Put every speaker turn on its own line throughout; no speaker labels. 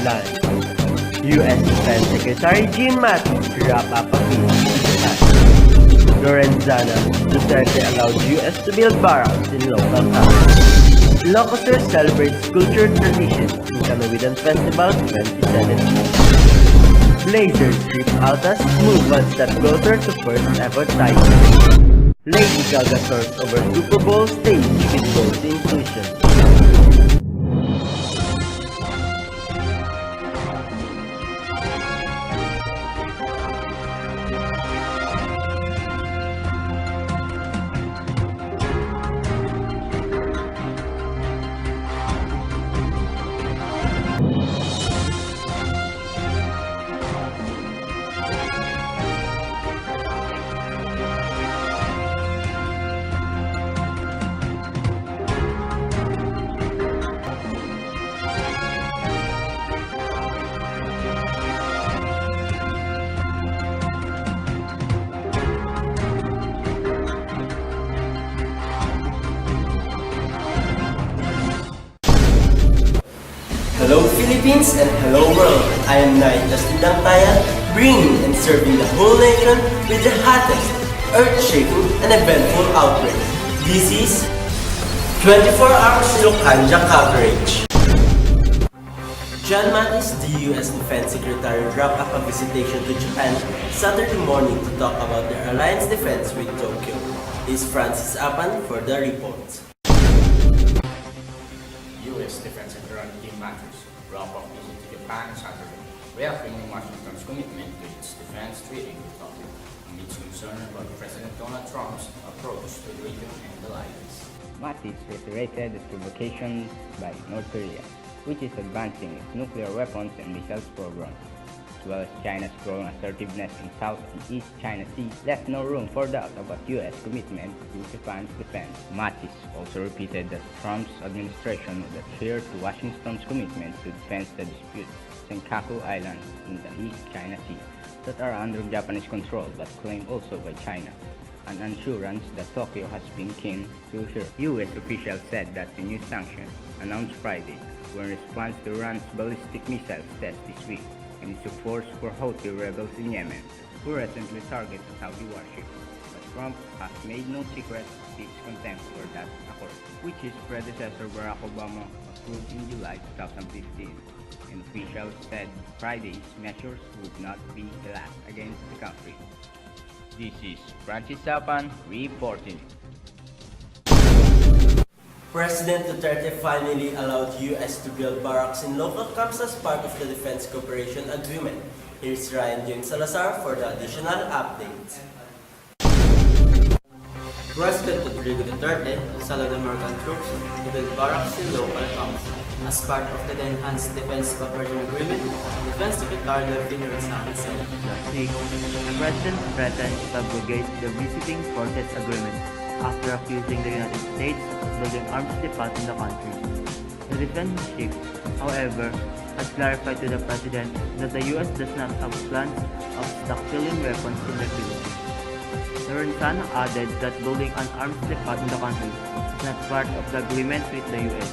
headlines. U.S. Defense Secretary Jim Mattis wrap up a visit to Japan. Lorenzana, Duterte allowed U.S. to build barracks in local camps. Ilocos celebrates cultural traditions in Kanawidan Festival 2017. Blazers trip Altas move one step closer to first ever title. Lady Gaga soars over Super Bowl stage with gold inclusion. Hello Philippines and hello world! I am Knight Justin Dangtayan, bringing and serving the whole nation with the hottest, earth-shaking and eventful outbreak. This is 24 hours Ylocandia coverage. John Mattis, the U.S. Defense Secretary, wrapped up a visitation to Japan Saturday morning to talk about their alliance defense with Tokyo. This is Francis Apan for the report.
U.S. Defense Secretary Jim Mattis wrapped up visit to Japan Saturday, reaffirming Washington's commitment to its defense treaty with Tokyo, amidst concern about President Donald Trump's approach to the region and alliance.
Mattis reiterated the provocation by North Korea, which is advancing its nuclear weapons and missiles program, as well as China's growing assertiveness in South and East China Sea, left no room for doubt about U.S. commitment to Japan's defense. Mattis also repeated that Trump's administration would adhere to Washington's commitment to defend the disputed Senkaku Islands in the East China Sea that are under Japanese control but claimed also by China, an assurance that Tokyo has been keen to hear. U.S. officials said that the new sanctions, announced Friday, were in response to Iran's ballistic missiles test this week and its support for Houthi rebels in Yemen, who recently targeted Saudi warships. But Trump has made no secret of his contempt for that accord, which his predecessor Barack Obama approved in July 2015. And officials said Friday's measures would not be the last against the country. This is Francis Apan reporting.
President Duterte finally allowed U.S. to build barracks in local camps as part of the Defense Cooperation Agreement. Here's Ryan James Salazar for the additional updates.
President Rodrigo Duterte has allowed American troops to build barracks in local camps. As part of the Enhanced Defense Cooperation Agreement, Defense Secretary Lieutenant Sam said
last week, the President threatened to abrogate the Visiting Forces Agreement after accusing the United States of building arms depot in the country. The defense chief, however, has clarified to the President that the U.S. does not have plans of stockpiling weapons in the Philippines. Lorenzana added that building an arms depot in the country is not part of the agreement with the U.S.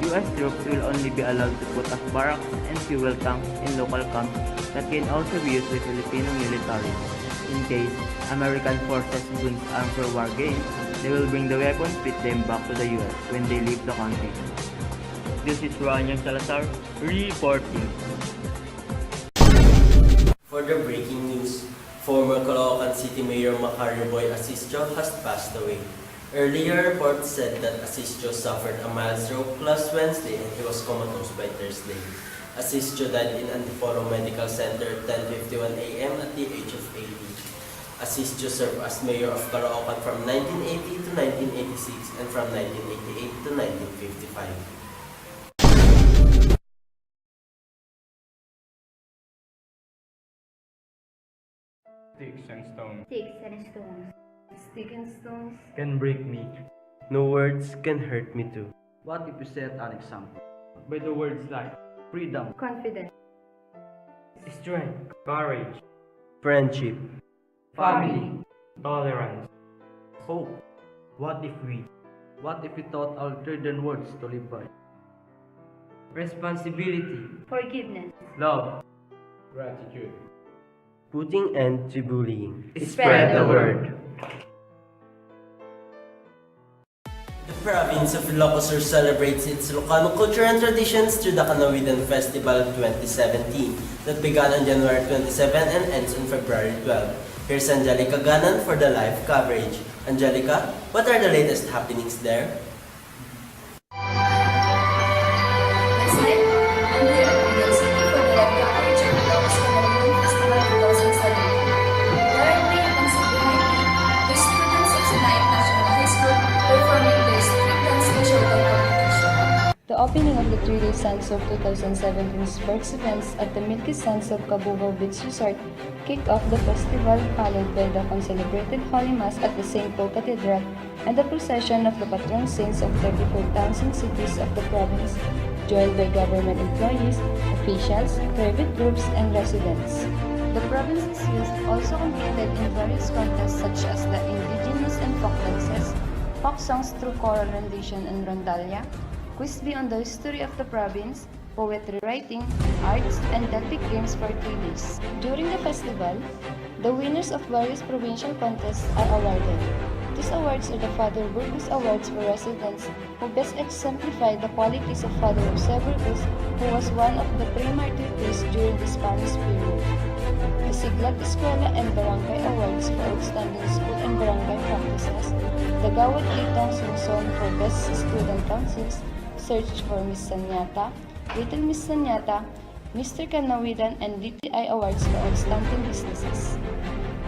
U.S. troops will only be allowed to put up barracks and fuel tanks in local camps that can also be used by Filipino military. In case American forces brings arms for war games, they will bring the weapons with them back to the U.S. when they leave the country. This is Ryan Salazar reporting.
For the breaking news, former Caloocan City Mayor Macario Boy Asisio has passed away. Earlier reports said that Asisio suffered a mild stroke last Wednesday and he was comatose by Thursday. Asisio died in Antipolo Medical Center at 10:51 a.m. at the age of 80. Asisio served as mayor of Caloocan from 1980 to 1986 and from 1988 to 1955.
Sticks and stones
Sticks and stones. Sticks and stones
Can break me.
No words can hurt me too.
What if you set an example? By the words like freedom,
confidence,
strength, courage,
Friendship.
family, tolerance, hope. What if we taught altered words to live by? responsibility,
forgiveness,
love.
Gratitude.
Putting end to bullying.
Spread the word.
The province of Ilocos celebrates its Ilocano culture and traditions through the Kanawidan Festival 2017 that began on January 27 and ends on February 12. Here's Angelica Ganan for the live coverage. Angelica, what are the latest happenings there?
That's it. I'm here at Bigay City for the live coverage of the Ilocos Kanawidan Festival 2017. Currently, you can see behind me the students of Sinayang National High School performing their street dance and showtime competition.
The opening of the 3-day Sansob 2017 sports events at the Milky Sansob Cabugao Beach Resort kicked off the festival, followed by the concelebrated Holy Mass at the St. Paul Cathedral and the procession of the patron saints of 34 towns and cities of the province, joined by government employees, officials, private groups, and residents. The province's youth also competed in various contests such as the indigenous and folk dances, folk songs through choral rendition and rondalia, quiz beyond the history of the province, poetry writing, arts, and Celtic games for 3 days. During the festival, the winners of various provincial contests are awarded. These awards are the Father Burgos Awards for residents who best exemplify the qualities of Father Jose Burgos, who was one of the 3 martyr priests during the Spanish period. The Siglat Escuela and Barangay Awards for outstanding school and barangay practices, the Gawad Litong Sungsong for best student councils, Search for Miss Sanyata, Little Miss Sanyata, Mr. Kanawidan, and DTI Awards for outstanding businesses.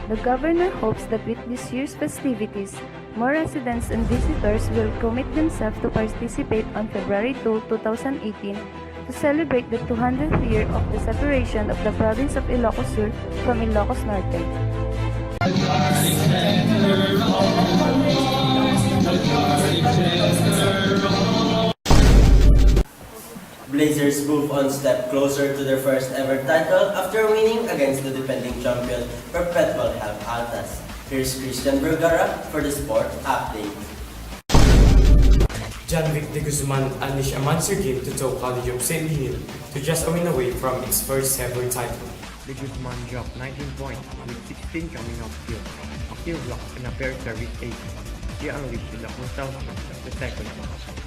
The Governor hopes that with this year's festivities, more residents and visitors will commit themselves to participate on February 2, 2018 to celebrate the 200th year of the separation of the province of Ilocos Sur from Ilocos Norte.
Blazers move one step closer to their first ever title after winning against the defending champion Perpetual Health Altas. Here's Christian Vergara for the sport update.
John Vic de Guzman unleashed a monster game to tow College of St. Hill to just a win away from its first ever title.
De Guzman dropped 19 points with 16 coming off field, a kill block and a fair service ace. He unleashed the Hotel of the second.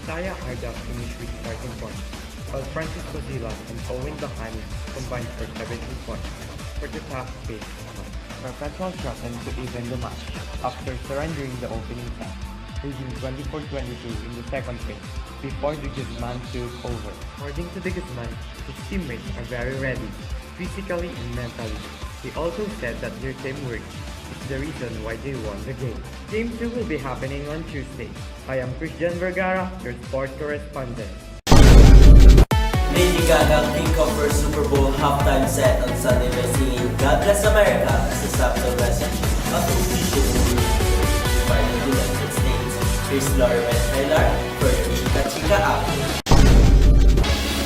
Saya Arda finished with 13 points, while Francisco Zilas and Owen Dahani combined for 17 points. For the top pace, Perpetual threatened to even the match after surrendering the opening set, losing 24-22 in the second phase before De Guzman took over. According to De Guzman, his teammates are very ready, physically and mentally. He also said that their teamwork is the reason why they won the game. Game 2 will be happening on Tuesday. I am Christian Vergara, your sport correspondent.
Lady Gaga kicked off her Super Bowl halftime set on Sunday by singing God Bless America as a subtle message of inclusion in the United States. Here's Lauren Taylor for your Chica Chica update.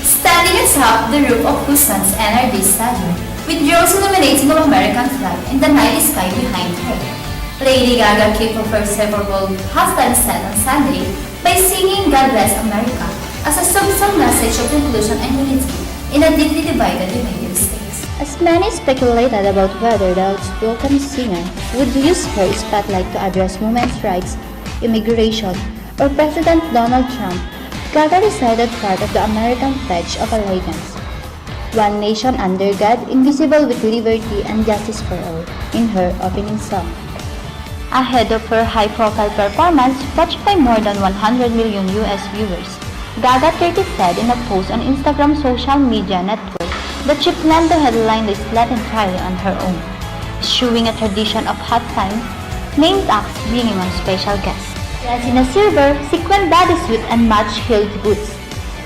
Standing atop the roof of Houston's NRG Stadium, with drones illuminating the American flag in the night sky behind her, Lady Gaga kicked off her Super Bowl halftime set on Sunday by singing God Bless America as a subtle message of inclusion and unity in a deeply divided United States.
As many speculated about whether the outspoken singer would use her spotlight to address women's rights, immigration, or President Donald Trump, Gaga recited part of the American Pledge of Allegiance. One nation under God, indivisible with liberty and justice for all, in her opening song. Ahead of her high-profile performance, watched by more than 100 million US viewers, Gaga 30 said in a post on Instagram social media network that she planned to headline the slot entirely on her own, eschewing a tradition of halftime, named acts bringing on special guests. Dressed in a silver, sequin bodysuit and match-heeled boots,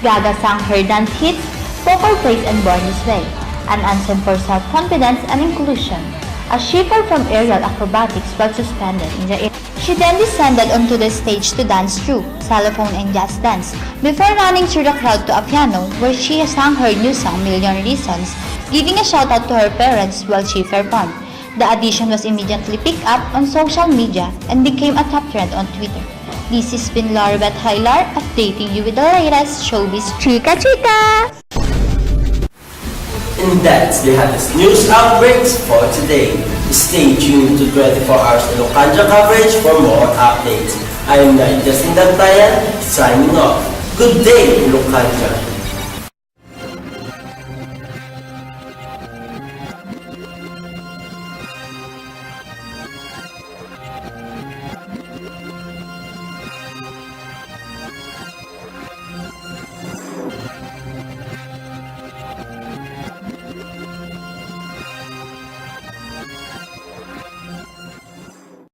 Gaga sang her dance hits, vocal praise and Born This Way, an anthem for self-confidence and inclusion, as she performed aerial acrobatics while suspended in the air. She then descended onto the stage to dance through xylophone and jazz dance, before running through the crowd to a piano where she sang her new song Million Reasons, giving a shout-out to her parents while she performed. The addition was immediately picked up on social media and became a top trend on Twitter. This has been Larbet Hilar updating you with the latest showbiz chika chika!
And that's the hottest news outbreaks for today. Stay tuned to 24 Hours Ylocandia coverage for more updates. I am Justin Dantayan, signing off. Good day, Ylocandia.